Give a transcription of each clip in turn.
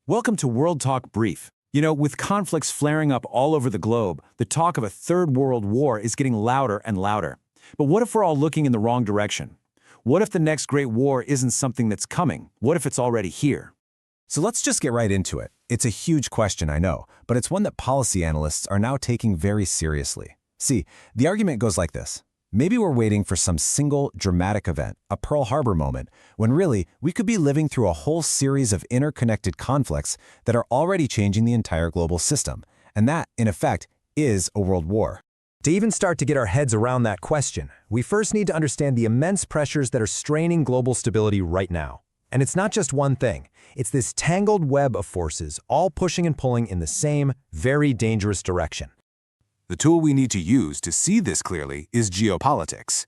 Welcome to World Talk Brief. With conflicts flaring up all over the globe, the talk of a third world war is getting louder and louder. But what if we're all looking in the wrong direction? What if the next great war isn't something that's coming? What if it's already here? So let's just get right into it. It's a huge question, I know, but it's one that policy analysts are now taking very seriously. See, the argument goes like this. Maybe we're waiting for some single dramatic event, a Pearl Harbor moment, when really we could be living through a whole series of interconnected conflicts that are already changing the entire global system. And that, in effect, is a world war. To even start to get our heads around that question, we first need to understand the immense pressures that are straining global stability right now. And it's not just one thing. It's this tangled web of forces, all pushing and pulling in the same, very dangerous direction. The tool we need to use to see this clearly is geopolitics.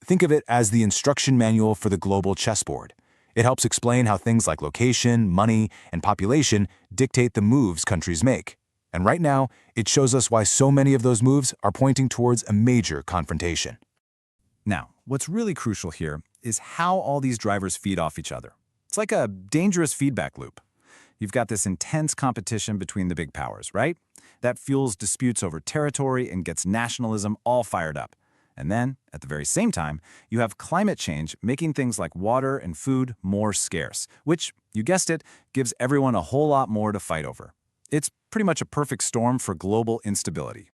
Think of it as the instruction manual for the global chessboard. It helps explain how things like location, money, and population dictate the moves countries make. And right now, it shows us why so many of those moves are pointing towards a major confrontation. Now, what's really crucial here is how all these drivers feed off each other. It's like a dangerous feedback loop. You've got this intense competition between the big powers, right? That fuels disputes over territory and gets nationalism all fired up. And then, at the very same time, you have climate change making things like water and food more scarce, which, you guessed it, gives everyone a whole lot more to fight over. It's pretty much a perfect storm for global instability.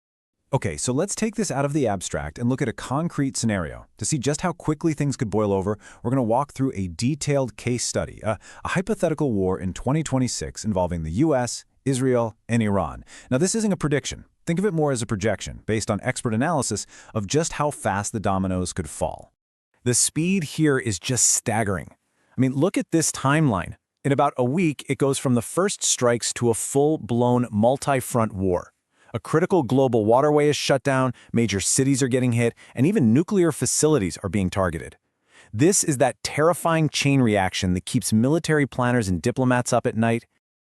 Okay, so let's take this out of the abstract and look at a concrete scenario. To see just how quickly things could boil over, we're going to walk through a detailed case study, a hypothetical war in 2026 involving the U.S., Israel, and Iran. Now, this isn't a prediction. Think of it more as a projection, based on expert analysis of just how fast the dominoes could fall. The speed here is just staggering. Look at this timeline. In about a week, it goes from the first strikes to a full-blown multi-front war. A critical global waterway is shut down, major cities are getting hit, and even nuclear facilities are being targeted. This is that terrifying chain reaction that keeps military planners and diplomats up at night.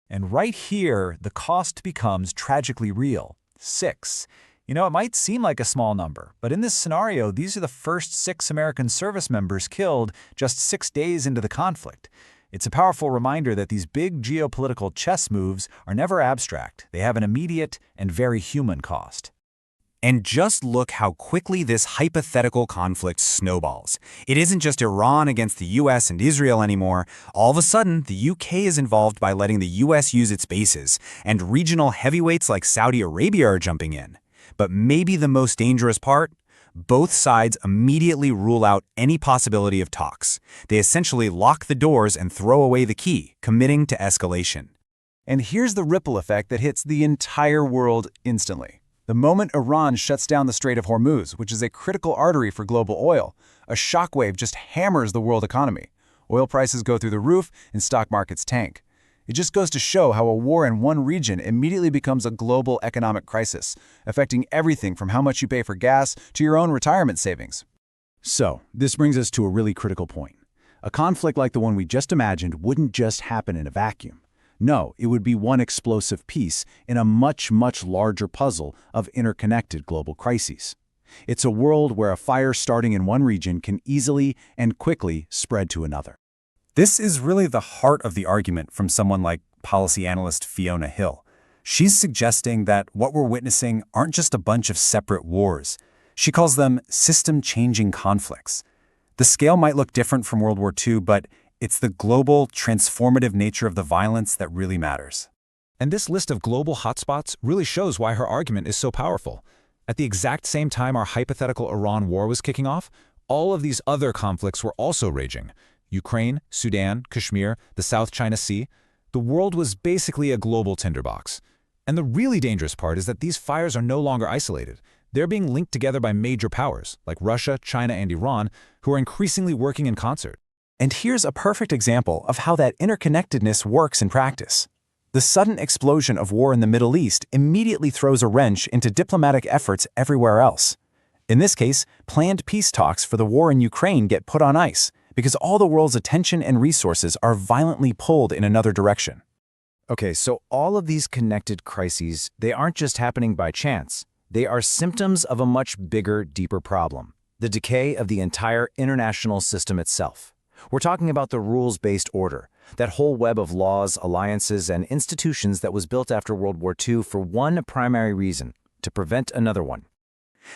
And right here, the cost becomes tragically real. 6. It might seem like a small number, but in this scenario, these are the first 6 American service members killed just 6 days into the conflict. It's a powerful reminder that these big geopolitical chess moves are never abstract. They have an immediate and very human cost. And just look how quickly this hypothetical conflict snowballs. It isn't just Iran against the US and Israel anymore. All of a sudden, the UK is involved by letting the US use its bases, and regional heavyweights like Saudi Arabia are jumping in. But maybe the most dangerous part? Both sides immediately rule out any possibility of talks. They essentially lock the doors and throw away the key, committing to escalation. And here's the ripple effect that hits the entire world instantly. The moment Iran shuts down the Strait of Hormuz, which is a critical artery for global oil, a shockwave just hammers the world economy. Oil prices go through the roof and stock markets tank. It just goes to show how a war in one region immediately becomes a global economic crisis, affecting everything from how much you pay for gas to your own retirement savings. So, this brings us to a really critical point. A conflict like the one we just imagined wouldn't just happen in a vacuum. No, it would be one explosive piece in a much, much larger puzzle of interconnected global crises. It's a world where a fire starting in one region can easily and quickly spread to another. This is really the heart of the argument from someone like policy analyst Fiona Hill. She's suggesting that what we're witnessing aren't just a bunch of separate wars. She calls them system-changing conflicts. The scale might look different from World War II, but it's the global, transformative nature of the violence that really matters. And this list of global hotspots really shows why her argument is so powerful. At the exact same time our hypothetical Iran war was kicking off, all of these other conflicts were also raging. Ukraine, Sudan, Kashmir, the South China Sea. The world was basically a global tinderbox. And the really dangerous part is that these fires are no longer isolated. They're being linked together by major powers, like Russia, China, and Iran, who are increasingly working in concert. And here's a perfect example of how that interconnectedness works in practice. The sudden explosion of war in the Middle East immediately throws a wrench into diplomatic efforts everywhere else. In this case, planned peace talks for the war in Ukraine get put on ice, because all the world's attention and resources are violently pulled in another direction. Okay, so all of these connected crises, they aren't just happening by chance. They are symptoms of a much bigger, deeper problem, the decay of the entire international system itself. We're talking about the rules-based order, That whole web of laws, alliances, and institutions that was built after World War II for one primary reason: to prevent another one.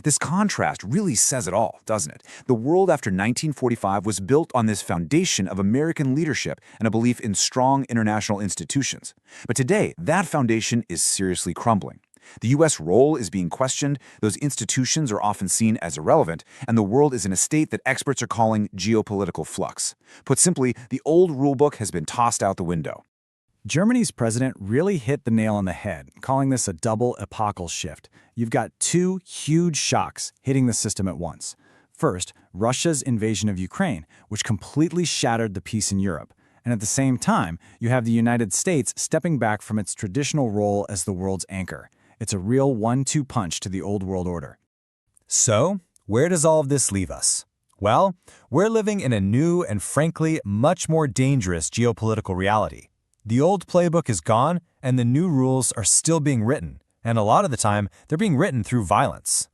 This contrast really says it all, doesn't it? The world after 1945 was built on this foundation of American leadership and a belief in strong international institutions. But today, that foundation is seriously crumbling. The U.S. role is being questioned, those institutions are often seen as irrelevant, and the world is in a state that experts are calling geopolitical flux. Put simply, the old rulebook has been tossed out the window. Germany's president really hit the nail on the head, calling this a double epochal shift. You've got two huge shocks hitting the system at once. First, Russia's invasion of Ukraine, which completely shattered the peace in Europe. And at the same time, you have the United States stepping back from its traditional role as the world's anchor. It's a real 1-2 punch to the old world order. So, where does all of this leave us? Well, we're living in a new and frankly much more dangerous geopolitical reality. The old playbook is gone, and the new rules are still being written, and a lot of the time, they're being written through violence.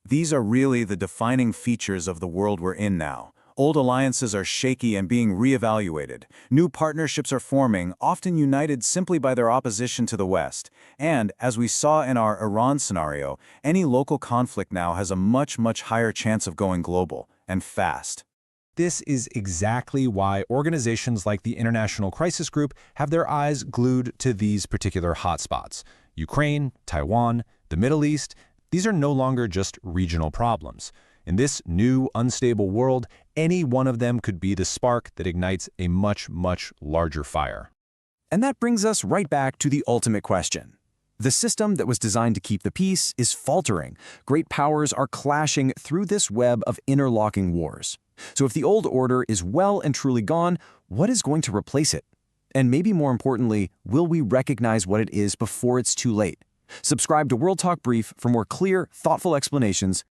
These are really the defining features of the world we're in now. Old alliances are shaky and being reevaluated. New partnerships are forming, often united simply by their opposition to the West. And, as we saw in our Iran scenario, any local conflict now has a much higher chance of going global, and fast. This is exactly why organizations like the International Crisis Group have their eyes glued to these particular hotspots. Ukraine, Taiwan, the Middle East, these are no longer just regional problems. In this new, unstable world, any one of them could be the spark that ignites a much larger fire. And that brings us right back to the ultimate question. The system that was designed to keep the peace is faltering. Great powers are clashing through this web of interlocking wars. So if the old order is well and truly gone, what is going to replace it? And maybe more importantly, will we recognize what it is before it's too late? Subscribe to World Talk Brief for more clear, thoughtful explanations